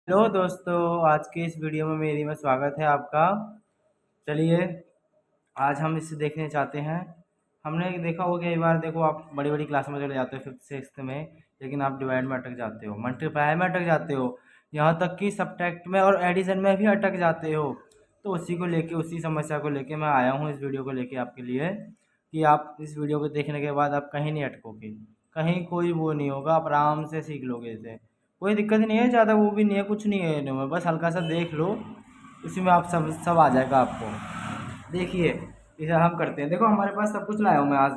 Hello दोस्तों, आज के इस वीडियो में मेरी में स्वागत है आपका। चलिए, आज हम इसे देखने चाहते हैं। हमने देखा होगा कई बार, देखो आप बड़ी बड़ी क्लास में चले जाते हो फिफ्थ सिक्स्थ में, लेकिन आप डिवाइड में अटक जाते हो, मल्टीप्लाई में अटक जाते हो, यहाँ तक कि सब्ट्रैक्ट में और एडिशन में भी अटक जाते हो। तो उसी को लेके, उसी समस्या को लेके मैं आया हूँ इस वीडियो को लेके आपके लिए, कि आप इस वीडियो को देखने के बाद आप कहीं नहीं अटकोगे, कहीं कोई वो नहीं होगा, आप आराम से सीख लोगे इसे। कोई दिक्कत नहीं है, ज़्यादा वो भी नहीं है, कुछ नहीं है इनमें, बस हल्का सा देख लो, उसी में आप सब सब आ जाएगा आपको। देखिए, इसे हम करते हैं। देखो हमारे पास सब कुछ लाया हूँ मैं आज।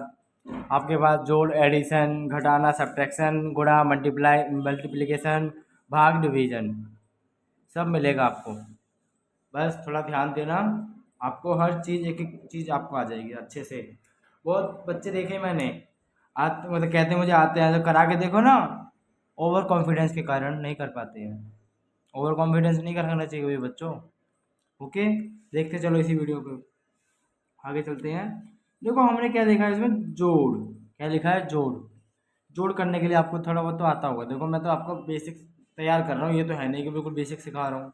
आपके पास जोड़, एडिशन, घटाना, सब्ट्रैक्शन, गुणा, मल्टीप्लाई, मल्टीप्लिकेशन, भाग, डिवीजन सब मिलेगा आपको। बस थोड़ा ध्यान देना, आपको हर चीज़, एक एक चीज़ आपको आ जाएगी अच्छे से। बहुत बच्चे देखे मैंने, मतलब कहते हैं मुझे आते हैं, तो करा के देखो ना, ओवर कॉन्फिडेंस के कारण नहीं कर पाते हैं। ओवर कॉन्फिडेंस नहीं करना चाहिए कभी बच्चों। ओके, देखते चलो इसी वीडियो को, आगे चलते हैं। देखो हमने क्या देखा है इसमें, जोड़। क्या लिखा है? जोड़। जोड़ करने के लिए आपको थोड़ा बहुत तो आता होगा। देखो मैं तो आपको बेसिक तैयार कर रहा हूँ, ये तो है नहीं कि बिल्कुल बेसिक सिखा रहा हूँ।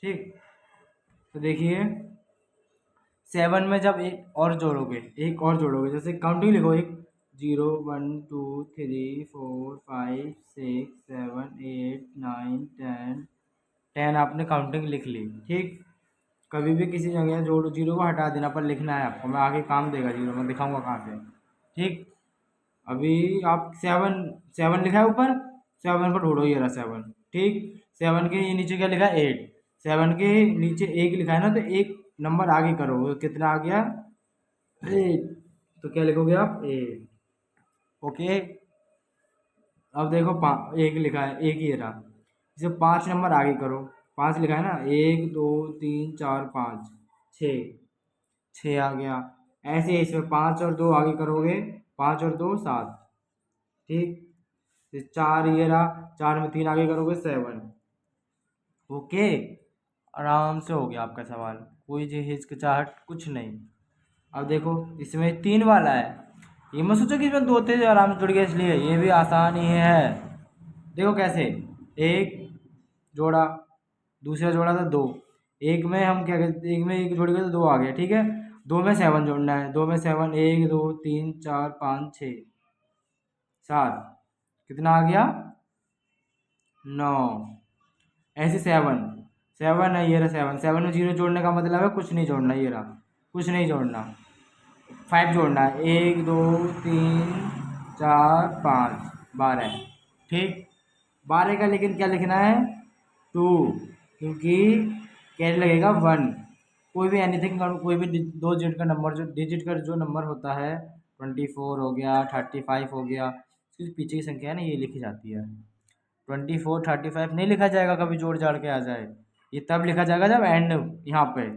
ठीक, तो देखिए, 7 में जब एक और जोड़ोगे, एक और जोड़ोगे, जैसे काउंटिंग लिखो, एक 0 1 2 3 4 5 6 7 8 9 10। 10 आपने काउंटिंग लिख ली। ठीक, कभी भी किसी जगह जोड़ जीरो को हटा देना, पर लिखना है आपको। मैं आगे काम देगा जीरो, मैं दिखाऊंगा कहाँ से। ठीक, अभी आप 7 7 लिखा है ऊपर, 7 को ढूंढो, ये रहा 7। ठीक, 7 के नीचे क्या लिखा है? 8। 7 के नीचे एक लिखा है ना, तो एक नंबर आगे करो, वो कितना आ गया? 8। तो क्या लिखोगे आप? 8। ओके, अब देखो एक लिखा है, एक ही रहा, इसे 5 नंबर आगे करो। 5 लिखा है ना, 1 2 3 4 5 6, 6 आ गया। ऐसे ही इसमें 5 और 2 आगे करोगे, 5 और 2 7। ठीक, फिर 4 ये रहा, 4 में 3 आगे करोगे 7। ओके, आराम से हो गया आपका सवाल, कोई जो हिचकिचाहट कुछ नहीं। अब देखो, इसमें 3 वाला है, ये मत सोचो कि इसमें 2 थे जो आराम से जुड़ गया इसलिए, ये भी आसान ही है। देखो कैसे, एक जोड़ा, दूसरा जोड़ा था 2, एक में हम क्या करते, एक में एक जोड़ गए तो 2 आ गया। ठीक है, 2 में 7 जोड़ना है, 2 में 7, 1 2 3 4 5 6 7, कितना आ गया? 9। ऐसे 7, 7 है, ये रहा 7। 7 में 0 जोड़ने का मतलब है कुछ नहीं जोड़ना, ये रहा, कुछ नहीं जोड़ना। 5 जोड़ना है, 1 2 3 4 5 12। ठीक, 12 का लेकिन क्या लिखना है? 2, क्योंकि कैरी लगेगा 1। कोई भी एनीथिंग, कोई भी दो डिजिट का नंबर, जो डिजिट का जो नंबर होता है, 24 हो गया, 35 हो गया, इसके पीछे की संख्या है ना, ये लिखी जाती है। 24 35 नहीं लिखा जाएगा कभी जोड़ जाड़ के आ जाए, ये तब लिखा जाएगा जब एंड, यहाँ पे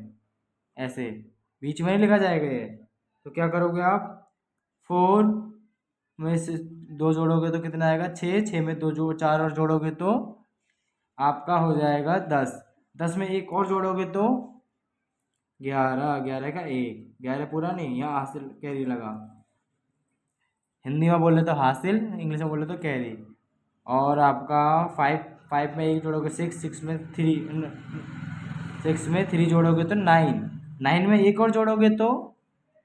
ऐसे बीच में नहीं लिखा जाएगा ये। तो क्या करोगे आप, 4 में से 2 जोड़ोगे तो कितना आएगा? 6। 6 में 2 जोड़ 4 और जोड़ोगे तो आपका हो जाएगा 10। 10 में एक और जोड़ोगे तो 11। 11 का 1, 11 पूरा नहीं, यहाँ हासिल कैरी लगा। हिंदी में बोले तो हासिल, इंग्लिश में बोले तो कैरी। और आपका 5, 5 में एक जोड़ोगे 6, 6 में 3, 6 में 3 जोड़ोगे तो 9, 9 में एक और जोड़ोगे तो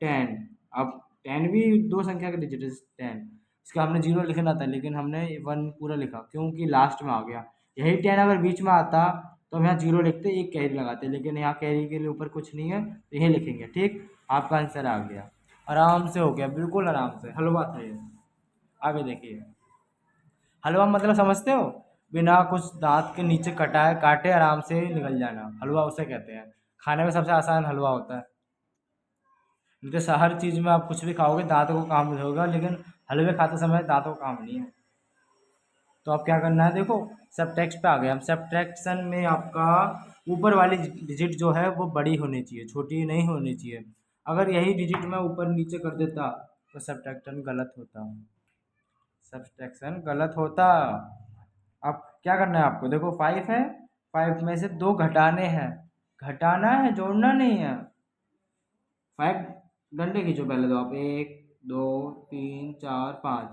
10। अब 10 भी दो संख्या का डिजिट है, 10। इसका हमने 0 लिखना था, लेकिन हमने 1 पूरा लिखा क्योंकि लास्ट में आ गया। यही 10 अगर बीच में आता तो हम यहाँ 0 लिखते, एक कैरी लगाते, लेकिन यहाँ कैरी के लिए ऊपर कुछ नहीं है, तो यही लिखेंगे। ठीक, आपका आंसर आ गया, आराम से हो गया, बिल्कुल आराम से, हलवा था ये। आगे देखिए, हलवा मतलब समझते हो? बिना कुछ दांत के नीचे कटाए काटे आराम से निकल जाना, हलवा उसे कहते हैं। खाने में सबसे आसान हलवा होता है। जैसे हर चीज़ में आप कुछ भी खाओगे दांतों को काम होगा, लेकिन हलवे खाते समय दांतों को काम नहीं है। तो अब क्या करना है, देखो सब्ट्रैक्ट पे आ गए हम। सब्ट्रैक्शन में आपका ऊपर वाली डिजिट जो है वो बड़ी होनी चाहिए, छोटी नहीं होनी चाहिए। अगर यही डिजिट मैं ऊपर नीचे कर देता तो सब्ट्रैक्शन गलत होता, सब्ट्रैक्शन गलत होता। अब क्या करना है आपको, देखो 5 है, 5 में से 2 घटाने हैं, घटाना है, जोड़ना नहीं है। 5 डंडे खींचो पहले तो आप, 1 2 3 4 5,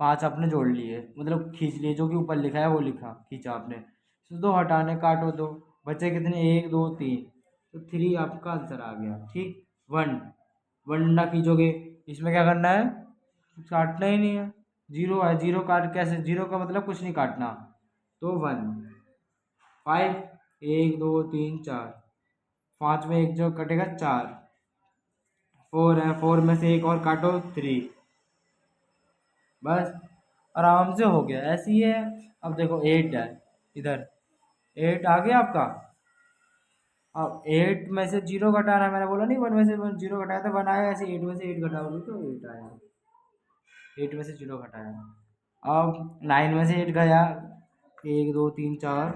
5 आपने जोड़ लिए, मतलब खींच लिए, जो कि ऊपर लिखा है वो लिखा, खींचा आपने। तो 2 हटाने काटो 2, बचे कितने 1 2 3, तो 3 आपका आंसर आ गया। ठीक, 1 1 ना कीजोगे, इसमें क्या करना है, काटना ही नहीं है, 0 है, 0 काट कैसे, 0 का मतलब कुछ नहीं काटना, तो 1 5 1 2 3 4, 5 में एक जो कटेगा 4, 4 है, 4 में से एक और काटो 3, बस आराम से हो गया। ऐसे ही है। अब देखो 8 है, इधर 8 आ गया आपका। अब 8 में से 0 घटाना, मैंने बोला नहीं 1 में से 0 घटाया तो 1 आया, ऐसे 8 में से 8 घटाओगे तो 8 आया, 8 में से 0 घटाया। अब 9 में से 8 गया, 1 2 3 4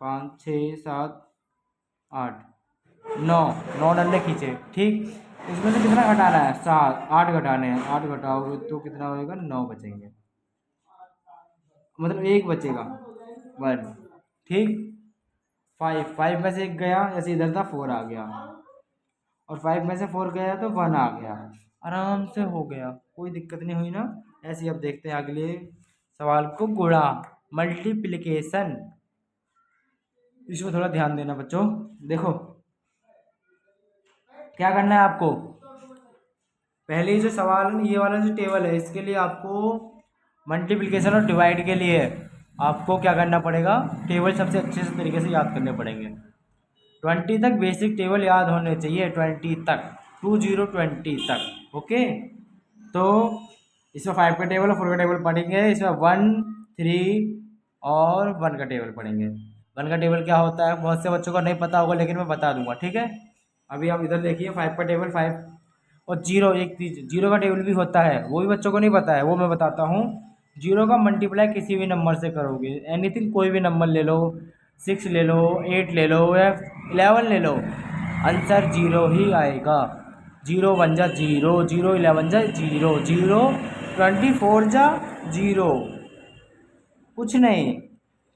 5 6 7 8 9, 9 डंडे खींचे। ठीक, इसमें से कितना घटाना है, 7 8 घटाने हैं, 8 घटाओगे तो कितना होएगा, 9 बचेंगे, मतलब 1 बचेगा, 1। ठीक, 5 में से 1 गया, जैसे इधर था 4 आ गया, और 5 में से 4 गया तो 1 आ गया, आराम से हो गया, कोई दिक्कत नहीं हुई ना। ऐसे ही अब देखते हैं अगले सवाल को, गुणा मल्टीप्लिकेशन। इसमें थोड़ा ध्यान देना बच्चों। देखो क्या करना है आपको, पहले जो सवाल ये वाला जो टेबल है, इसके लिए आपको मल्टीप्लिकेशन और डिवाइड के लिए आपको क्या करना पड़ेगा, टेबल सबसे अच्छे से तरीके से याद करने पड़ेंगे। 20 तक बेसिक टेबल याद होने चाहिए, 20 तक, 20 तक। ओके, तो इसमें 5 का टेबल और 4 का टेबल पढ़ेंगे, इसमें 1 3 और 1 का टेबल पढ़ेंगे। 1 का टेबल क्या होता है बहुत से बच्चों को नहीं पता होगा, लेकिन मैं बता दूंगा। ठीक है, अभी आप इधर देखिए 5 का टेबल 5, और 0 एक 0 का टेबल भी होता है, वो भी बच्चों को नहीं पता है, वो मैं बताता हूँ। 0 का मल्टीप्लाई किसी भी नंबर से करोगे, एनीथिंग, कोई भी नंबर ले लो, 6 ले लो, 8 ले लो या 11 ले लो, आंसर 0 ही आएगा। 0 1 जा 0, 0 11 जा 0, 0 24 जा 0, कुछ नहीं,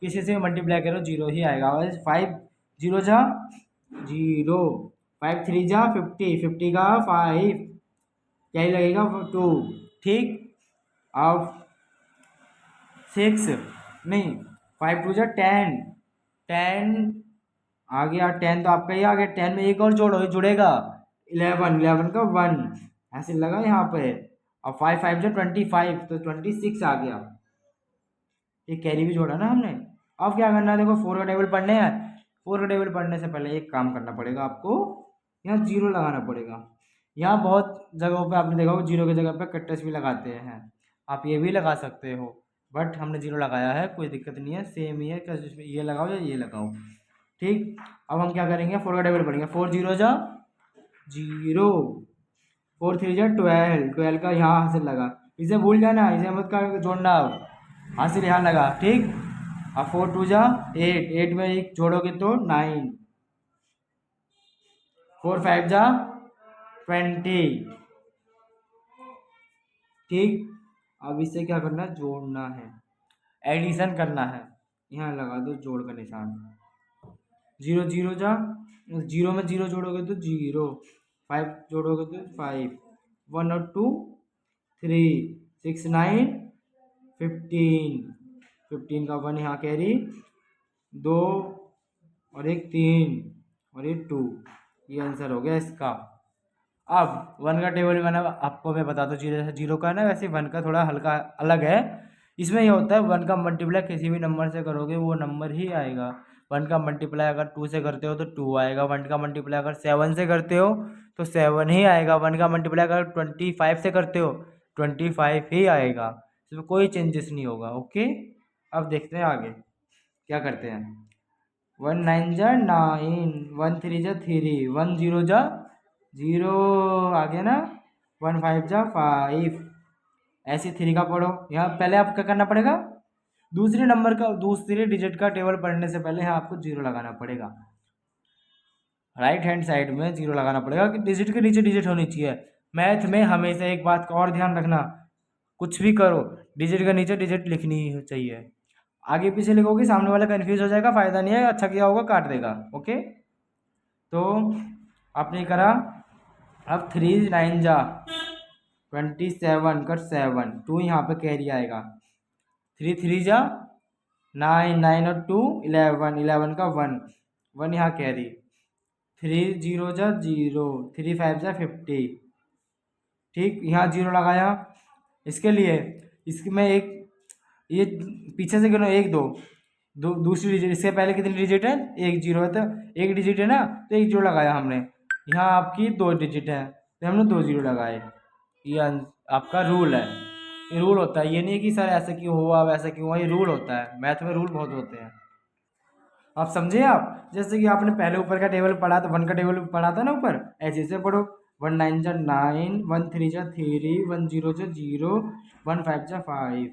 किसी से मल्टीप्लाई करो 0 ही आएगा। 5 0 जा 0, 5 3 जा 50, 50 का 5 क्या ही लगेगा 2। ठीक, अब 6 नहीं, 5 2 जा 10, 10 आ गया, 10 तो आपका ही आ गया, 10 में एक और जोड़ो, ये जुड़ेगा, 11, 11 का 1 ऐसे लगा यहाँ पे। अब 5 5 जा 25, तो 26 आ गया, ये कैरी भी जोड़ा ना हमने। अब क्या करना है, देखो 4 का टेबल पढ़ने हैं, 4 का टेबल पढ़ने से पहले एक काम करना पड़ेगा आपको, यहाँ 0 लगाना पड़ेगा। यहाँ बहुत जगहों पे आपने देखा होगा 0 की जगह पे कट्टस भी लगाते हैं, आप ये भी लगा सकते हो, बट हमने 0 लगाया है, कोई दिक्कत नहीं है, सेम ही है, ये लगाओ या ये लगाओ। ठीक, अब हम क्या करेंगे, 4 का टेबल पढ़ेंगे, 4 0 जा 0, 4 3 जा 12, 12 का यहाँ हासिल लगा, इसे भूल जाना, इसे मत कर जोड़ना, अब हासिल यहाँ लगा। ठीक, अब 4 2 जा 8, 8 में एक जोड़ोगे तो 9, 4 5 जा 20। ठीक, अब इसे क्या करना है, जोड़ना है, एडिशन करना है, यहाँ लगा दो जोड़ का निशान, 0 0 जा 0 में 0 जोड़ोगे तो 0, 5 जोड़ोगे तो 5, 1 और 2 3, 6 9 15, 15 का 1 यहाँ कैरी, 2 और एक 3 और एक 2, ये आंसर हो गया इसका। अब 1 का टेबल मैंने आपको मैं बता दूँ, 0 0 का है ना, वैसे 1 का थोड़ा हल्का अलग है। इसमें ये होता है 1 का मल्टीप्लाई किसी भी नंबर से करोगे वो नंबर ही आएगा। 1 का मल्टीप्लाई अगर 2 से करते हो तो 2 आएगा, 1 का मल्टीप्लाई अगर 7 से करते हो तो 7 ही आएगा, 1 का मल्टीप्लाई अगर 25 से करते हो 25 ही आएगा, इसमें कोई चेंजेस नहीं होगा। ओके, अब देखते हैं आगे क्या करते हैं। 1 9 जा 9, 1 3 जा 3, 1 0 जा 0 आ गया ना, 1 5 जा 5, ऐसे 3 का पढ़ो। यहाँ पहले आपको क्या करना पड़ेगा, दूसरे नंबर का दूसरे डिजिट का टेबल पढ़ने से पहले यहाँ आपको 0 लगाना पड़ेगा, राइट हैंड साइड में 0 लगाना पड़ेगा कि डिजिट के नीचे डिजिट होनी चाहिए। मैथ में हमेशा एक बात का और ध्यान रखना, कुछ भी करो डिजिट के नीचे डिजिट लिखनी ही चाहिए, आगे पीछे लिखोगे सामने वाला कंफ्यूज हो जाएगा, फायदा नहीं है, अच्छा किया होगा काट देगा। ओके, तो आपने करा, अब 3 9 जा 27 कर 7, 2 यहाँ पे कैरी आएगा, 3 3 जा 9, 9 और 2 11, 11 का 1, 1 यहाँ कैरी, 3 जीरो जा 0, 3 5 जा 50। ठीक, यहाँ 0 लगाया। इसके लिए इसमें एक ये पीछे से गिनो, 1 2 दूसरी डिजिट, इससे पहले कितनी डिजिट है, 1 0 है, तो 1 डिजिट है ना, तो 1 0 लगाया हमने। यहाँ आपकी 2 डिजिट है तो हमने 2 0 लगाए। ये आपका रूल है, ये रूल होता है। ये नहीं कि सर ऐसा क्यों हुआ वैसा क्यों हुआ, ये रूल होता है, मैथ में रूल बहुत होते हैं। आप समझे आप, जैसे कि आपने पहले ऊपर का टेबल पढ़ा था, 1 का टेबल पढ़ा था ना ऊपर, ऐसे पढ़ो। 1 9 जा 9, 1 3 जा 3, 1 0 जा 0, 1 5 जा 5।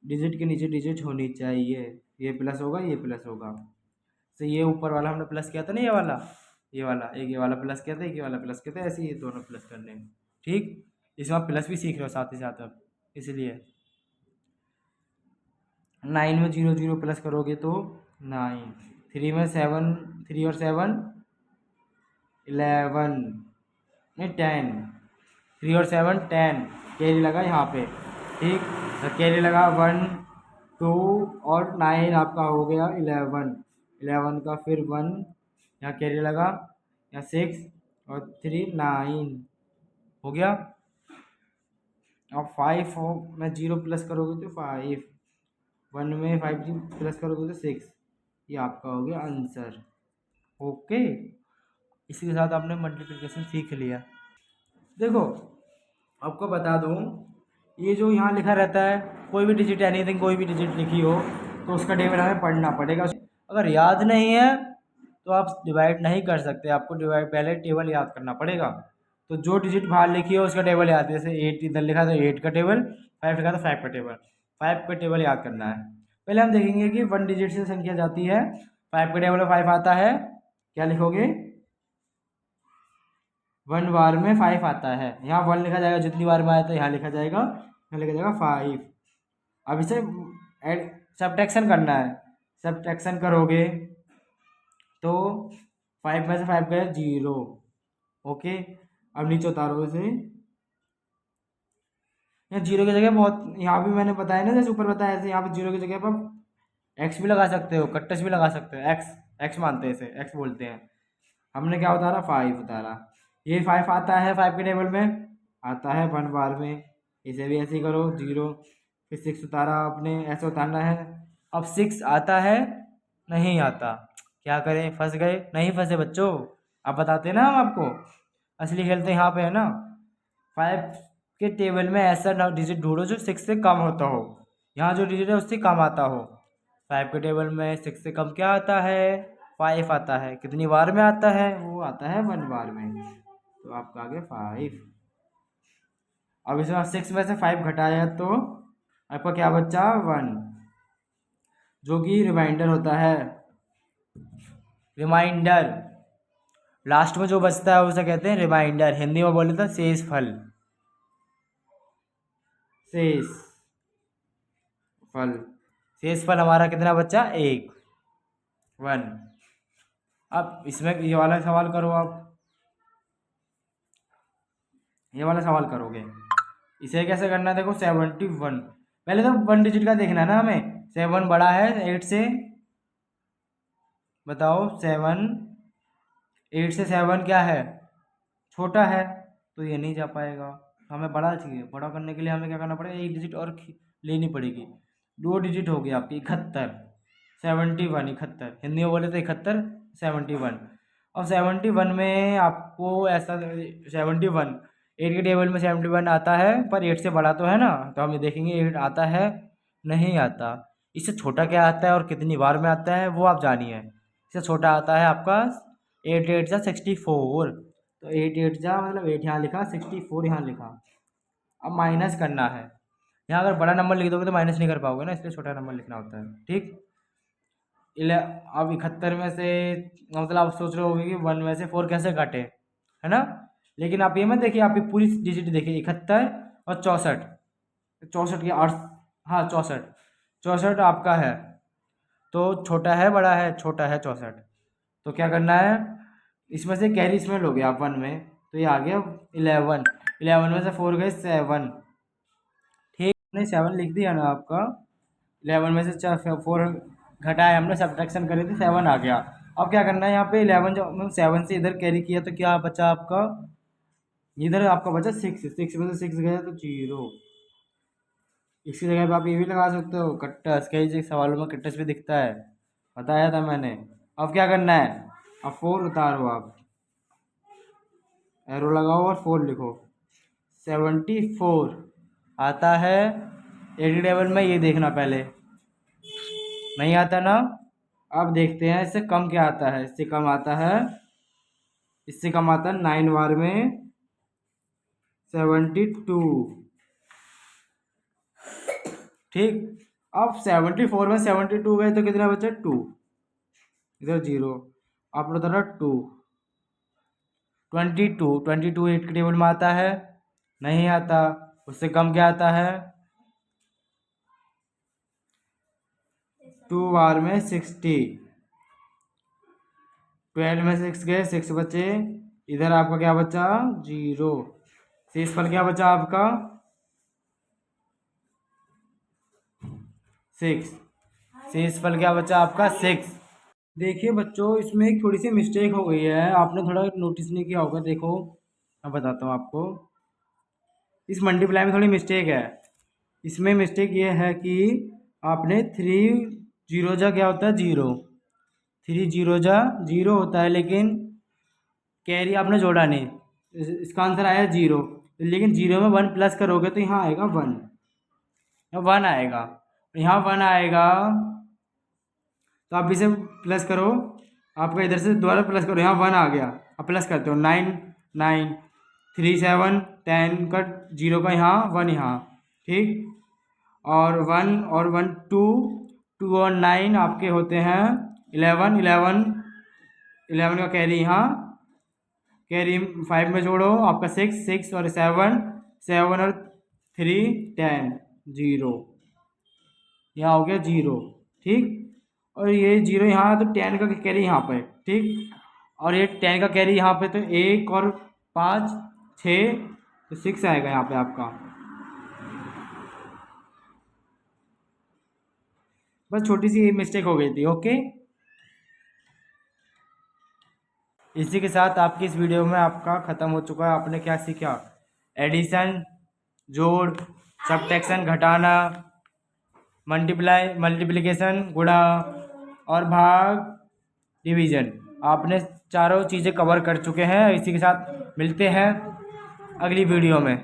डिजिट के नीचे डिजिट होनी चाहिए, ये प्लस होगा ये प्लस होगा। तो ये ऊपर वाला हमने प्लस किया था ना, ये वाला एक, ये वाला प्लस किया था, एक ये वाला प्लस किया था, ऐसे ये दोनों प्लस करने हैं। ठीक, इसमें आप प्लस भी सीख रहे हो साथ ही साथ अब, इसलिए 9 में 0 0 प्लस करोगे तो 9, 3 में 7, 3 और 7 11, नहीं 10, 3 और 7 10, कैरी लगा यहाँ पे। ठीक, तो कैरी लगा 1 2 और 9 आपका हो गया 11, 11 का फिर 1 यहाँ कैरी लगा, यहाँ 6 और 3 9 हो गया। अब 5 में 0 प्लस करोगे तो 5, 1 में 5 प्लस करोगे तो 6। ये आपका हो गया आंसर। ओके, इसी के साथ आपने मल्टीप्लिकेशन सीख लिया। देखो, आपको बता दूं, ये जो यहाँ लिखा रहता है, कोई भी डिजिट एनीथिंग, कोई भी डिजिट लिखी हो तो उसका टेबल हमें पढ़ना पड़ेगा। अगर याद नहीं है तो आप डिवाइड नहीं कर सकते, आपको डिवाइड पहले टेबल याद करना पड़ेगा। तो जो डिजिट बाहर लिखी हो उसका टेबल याद है, जैसे 8 इधर लिखा था 8 का टेबल, 5 लिखा था 5 का टेबल, 5 का टेबल याद करना है। पहले हम देखेंगे कि 1 डिजिट से संख्या जाती है, 5 का टेबल में 5 आता है, क्या लिखोगे, 1 बार में 5 आता है, यहाँ 1 लिखा जाएगा, जितनी बार में आया था यहाँ लिखा जाएगा, यहाँ लिखा जाएगा 5। अब इसे एड सब्ट्रैक्शन करना है, सब्ट्रैक्शन करोगे तो 5 में से 5 गया 0। ओके, अब नीचे उतारो इसे, यहाँ 0 की जगह बहुत, यहाँ भी मैंने बताया ना, जैसे ऊपर बताया ऐसे यहाँ पे 0 की जगह पर एक्स भी लगा सकते हो, कट्टस भी लगा सकते हो, एक्स, एक्स मानते हैं इसे, एक्स बोलते हैं। हमने क्या उतारा, 5 उतारा। ये 5 आता है 5 के टेबल में, आता है 1 बार में, इसे भी ऐसे ही करो 0, फिर 6 उतारा आपने, ऐसे उतारना है। अब 6 आता है, नहीं आता, क्या करें, फंस गए, नहीं फंसे बच्चों, आप बताते हैं ना हम आपको, असली खेल तो यहाँ पे है ना। 5 के टेबल में ऐसा ना डिजिट ढूंढो जो 6 से कम होता हो, यहाँ जो डिजिट है उससे कम आता हो। 5 के टेबल में 6 से कम क्या आता है, 5 आता है, कितनी बार में आता है, वो आता है 1 बार में, तो आपका आ गया 5। अब इसमें 6 में से 5 घटाया तो आपका क्या बचा, 1, जो कि रिमाइंडर होता है, रिमाइंडर, लास्ट में जो बचता है उसे कहते हैं रिमाइंडर, हिंदी में बोले तो शेष फल, शेष फल, शेष फल हमारा कितना बचा, 1 1। अब इसमें ये वाला सवाल करो, आप ये वाला सवाल करोगे, इसे कैसे करना है, देखो 71, पहले तो 1 डिजिट का देखना है ना हमें, 7 बड़ा है 8 से, बताओ 7, 8 से 7 क्या है, छोटा है, तो ये नहीं जा पाएगा, हमें बड़ा चाहिए। बड़ा करने के लिए हमें क्या करना पड़ेगा, 1 डिजिट और लेनी पड़ेगी, 2 डिजिट हो गई आपकी 71, 71, 71 हिंदी में बोले तो 71, 71। अब 71 में आपको ऐसा 71, 8 के टेबल में 71 आता है, पर 8 से बड़ा तो है ना, तो हम ये देखेंगे 8 आता है, नहीं आता। इससे छोटा क्या आता है और कितनी बार में आता है वो आप जानिए। इससे छोटा आता है आपका 8 8 जा 64, तो 8 8 जा मतलब 8 यहाँ लिखा, 64 यहाँ लिखा। अब माइनस करना है, यहाँ अगर बड़ा नंबर लिख दोगे तो माइनस नहीं कर पाओगे ना, इसलिए छोटा नंबर लिखना होता है। ठीक, अब 71 में से, मतलब आप सोच रहे होगे कि 1 में से 4 कैसे काटे, है ना, लेकिन आप ये मत देखिए, आप ये पूरी डिजिट देखिए, 71 और 64, 64 के अर्थ, हाँ 64, 64 आपका है, तो छोटा है बड़ा है, छोटा है 64, तो क्या करना है, इसमें से कैरी इसमें लोगे आप 1 में, तो ये आ गया 11, 11 में से 4 गए 7। ठीक, नहीं 7 लिख दिया ना आपका, 11 में से 4 घटाए हमने, सब्ट्रैक्शन करी थी, 7 आ गया। अब क्या करना है यहाँ पे 11 जो 7 से इधर कैरी किया तो क्या बचा आपका, इधर आपका बचा 6, 6 में से 6 गया तो 0। इसकी जगह पे आप ये भी लगा सकते हो कट्टस, कई सवालों में कट्टस भी दिखता है, बताया था मैंने। अब क्या करना है, अब 4 उतारो, आप एरो लगाओ और 4 लिखो। 74 आता है 80 टेबल में, ये देखना पहले, नहीं आता ना। अब देखते हैं इससे कम क्या आता है, इससे कम आता है, इससे कम आता है 9 बार में 72। ठीक, अब 74 में 72 गए तो कितना बचा 2, इधर 0, आप उधर 2। 22 8 के टेबल में आता है, नहीं आता। उससे कम क्या आता है, 2 बार में 60। 12 में 6 गए, 6 बचे, इधर आपका क्या बचा 0। शेषफल क्या बचा आपका 6। शेषफल क्या बचा आपका 6। देखिए बच्चों, इसमें एक थोड़ी सी मिस्टेक हो गई है, आपने थोड़ा नोटिस नहीं किया होगा। देखो मैं बताता हूँ आपको, इस मल्टीप्लाई में थोड़ी मिस्टेक है। इसमें मिस्टेक ये है कि आपने 3 जीरो जा क्या होता है 0, 3 जीरो जा 0 होता है, लेकिन कैरी आपने जोड़ा नहीं, इसका आंसर आया 0। लेकिन 0 में 1 प्लस करोगे तो यहाँ आएगा 1, यहाँ 1 आएगा, यहाँ 1 आएगा, तो आप इसे प्लस करो, आपका इधर से दोबारा प्लस करो, यहाँ 1 आ गया, अब प्लस करते हो 9 9 3 7 10 का 0 का यहाँ 1 यहाँ, ठीक। और 1 और 1 2 2 और 9 आपके होते हैं 11 11 11 का कैरी यहाँ, कैरी 5 में जोड़ो आपका 6 6 और 7 7 और 3 10 0, यहाँ हो गया 0, ठीक। और ये 0 यहाँ तो 10 का कैरी यहाँ पे, ठीक। और ये 10 का कैरी यहाँ पे, तो 1 और 5 6, तो 6 आएगा यहाँ पे आपका। बस छोटी सी मिस्टेक हो गई थी, ओके। इसी के साथ आपकी इस वीडियो में आपका ख़त्म हो चुका है। आपने क्या सीखा, एडिशन, जोड़, सब्ट्रैक्शन घटाना, मल्टीप्लिकेशन गुणा, और भाग डिवीज़न, आपने चारों चीज़ें कवर कर चुके हैं। इसी के साथ मिलते हैं अगली वीडियो में।